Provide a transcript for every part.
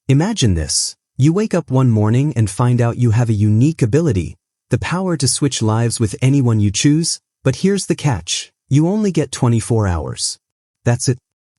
Imagine this. You wake up one morning and find out you have a unique ability, the power to switch lives with anyone you choose, but here's the catch. You only get 24 hours. That's it.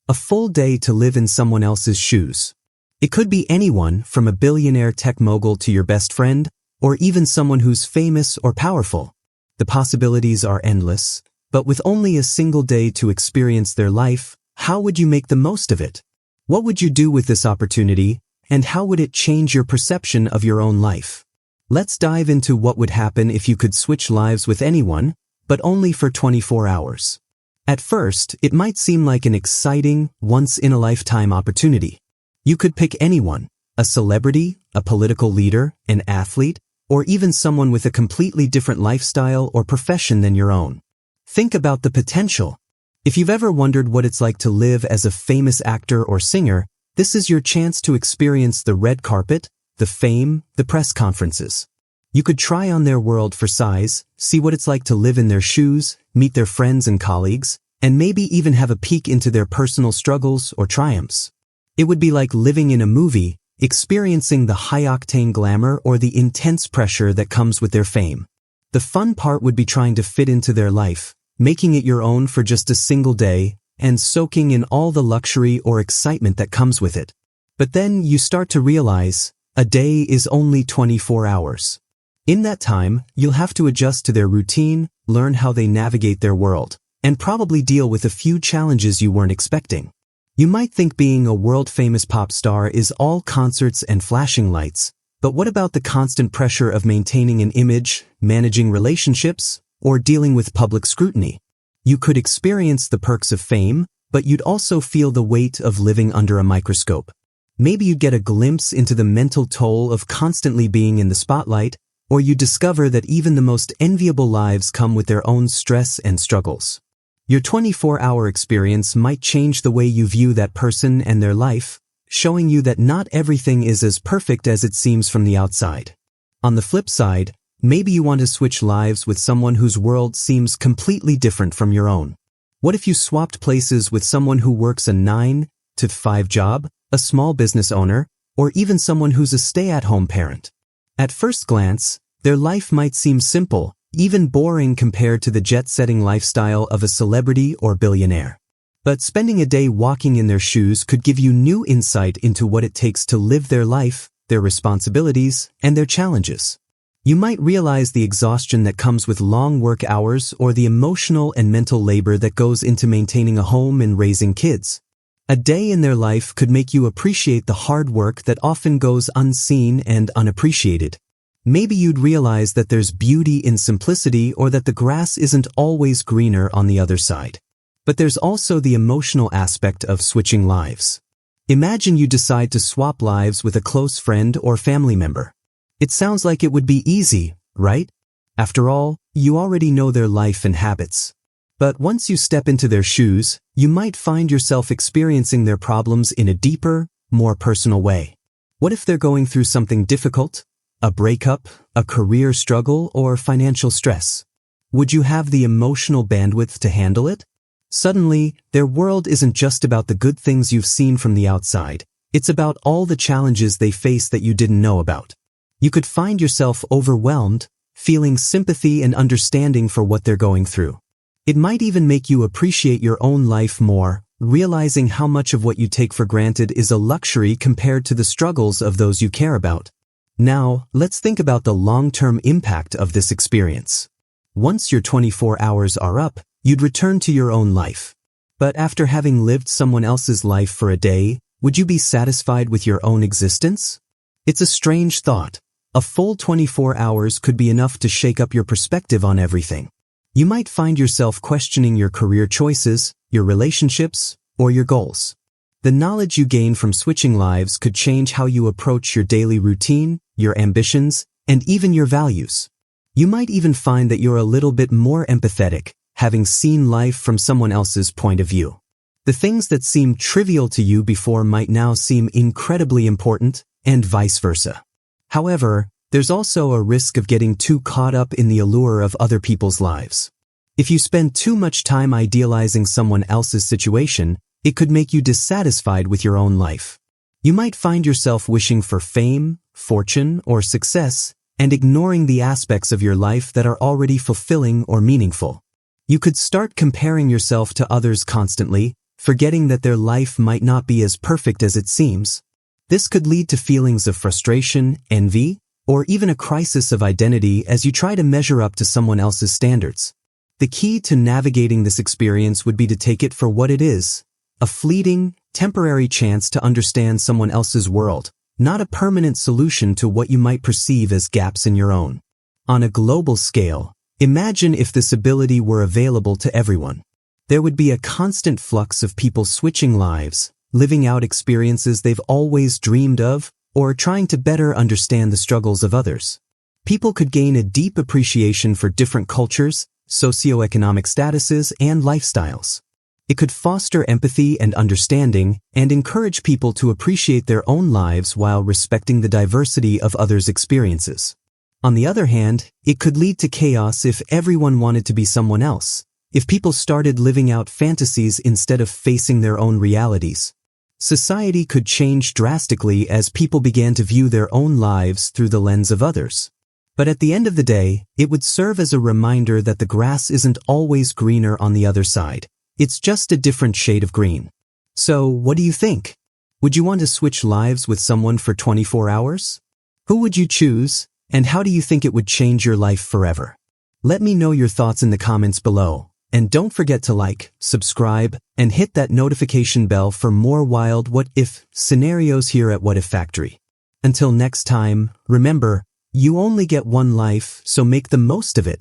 A full day to live in someone else's shoes. It could be anyone from a billionaire tech mogul to your best friend, or even someone who's famous or powerful. The possibilities are endless, but with only a single day to experience their life, how would you make the most of it? What would you do with this opportunity, and how would it change your perception of your own life? Let's dive into what would happen if you could switch lives with anyone, but only for 24 hours. At first, it might seem like an exciting, once-in-a-lifetime opportunity. You could pick anyone, a celebrity, a political leader, an athlete, or even someone with a completely different lifestyle or profession than your own. Think about the potential. If you've ever wondered what it's like to live as a famous actor or singer, this is your chance to experience the red carpet, the fame, the press conferences. You could try on their world for size, see what it's like to live in their shoes, meet their friends and colleagues, and maybe even have a peek into their personal struggles or triumphs. It would be like living in a movie, experiencing the high-octane glamour or the intense pressure that comes with their fame. The fun part would be trying to fit into their life, making it your own for just a single day, and soaking in all the luxury or excitement that comes with it. But then you start to realize, a day is only 24 hours. In that time, you'll have to adjust to their routine, learn how they navigate their world, and probably deal with a few challenges you weren't expecting. You might think being a world-famous pop star is all concerts and flashing lights, but what about the constant pressure of maintaining an image, managing relationships, or dealing with public scrutiny? You could experience the perks of fame, but you'd also feel the weight of living under a microscope. Maybe you'd get a glimpse into the mental toll of constantly being in the spotlight, or you discover that even the most enviable lives come with their own stress and struggles. Your 24-hour experience might change the way you view that person and their life, showing you that not everything is as perfect as it seems from the outside. On the flip side, maybe you want to switch lives with someone whose world seems completely different from your own. What if you swapped places with someone who works a 9-to-5 job, a small business owner, or even someone who's a stay-at-home parent? At first glance, their life might seem simple, even boring compared to the jet-setting lifestyle of a celebrity or billionaire. But spending a day walking in their shoes could give you new insight into what it takes to live their life, their responsibilities, and their challenges. You might realize the exhaustion that comes with long work hours or the emotional and mental labor that goes into maintaining a home and raising kids. A day in their life could make you appreciate the hard work that often goes unseen and unappreciated. Maybe you'd realize that there's beauty in simplicity or that the grass isn't always greener on the other side. But there's also the emotional aspect of switching lives. Imagine you decide to swap lives with a close friend or family member. It sounds like it would be easy, right? After all, you already know their life and habits. But once you step into their shoes, you might find yourself experiencing their problems in a deeper, more personal way. What if they're going through something difficult? A breakup, a career struggle, or financial stress? Would you have the emotional bandwidth to handle it? Suddenly, their world isn't just about the good things you've seen from the outside. It's about all the challenges they face that you didn't know about. You could find yourself overwhelmed, feeling sympathy and understanding for what they're going through. It might even make you appreciate your own life more, realizing how much of what you take for granted is a luxury compared to the struggles of those you care about. Now, let's think about the long-term impact of this experience. Once your 24 hours are up, you'd return to your own life. But after having lived someone else's life for a day, would you be satisfied with your own existence? It's a strange thought. A full 24 hours could be enough to shake up your perspective on everything. You might find yourself questioning your career choices, your relationships, or your goals. The knowledge you gain from switching lives could change how you approach your daily routine, your ambitions, and even your values. You might even find that you're a little bit more empathetic, having seen life from someone else's point of view. The things that seemed trivial to you before might now seem incredibly important, and vice versa. However, there's also a risk of getting too caught up in the allure of other people's lives. If you spend too much time idealizing someone else's situation, it could make you dissatisfied with your own life. You might find yourself wishing for fame, fortune, or success, and ignoring the aspects of your life that are already fulfilling or meaningful. You could start comparing yourself to others constantly, forgetting that their life might not be as perfect as it seems. This could lead to feelings of frustration, envy, or even a crisis of identity as you try to measure up to someone else's standards. The key to navigating this experience would be to take it for what it is, a fleeting, temporary chance to understand someone else's world, not a permanent solution to what you might perceive as gaps in your own. On a global scale, imagine if this ability were available to everyone. There would be a constant flux of people switching lives, living out experiences they've always dreamed of, or trying to better understand the struggles of others. People could gain a deep appreciation for different cultures, socioeconomic statuses, and lifestyles. It could foster empathy and understanding and encourage people to appreciate their own lives while respecting the diversity of others' experiences. On the other hand, it could lead to chaos if everyone wanted to be someone else, if people started living out fantasies instead of facing their own realities. Society could change drastically as people began to view their own lives through the lens of others. But at the end of the day, it would serve as a reminder that the grass isn't always greener on the other side. It's just a different shade of green. So, what do you think? Would you want to switch lives with someone for 24 hours? Who would you choose, and how do you think it would change your life forever? Let me know your thoughts in the comments below. And don't forget to like, subscribe, and hit that notification bell for more wild what-if scenarios here at What If Factory. Until next time, remember, you only get one life, so make the most of it.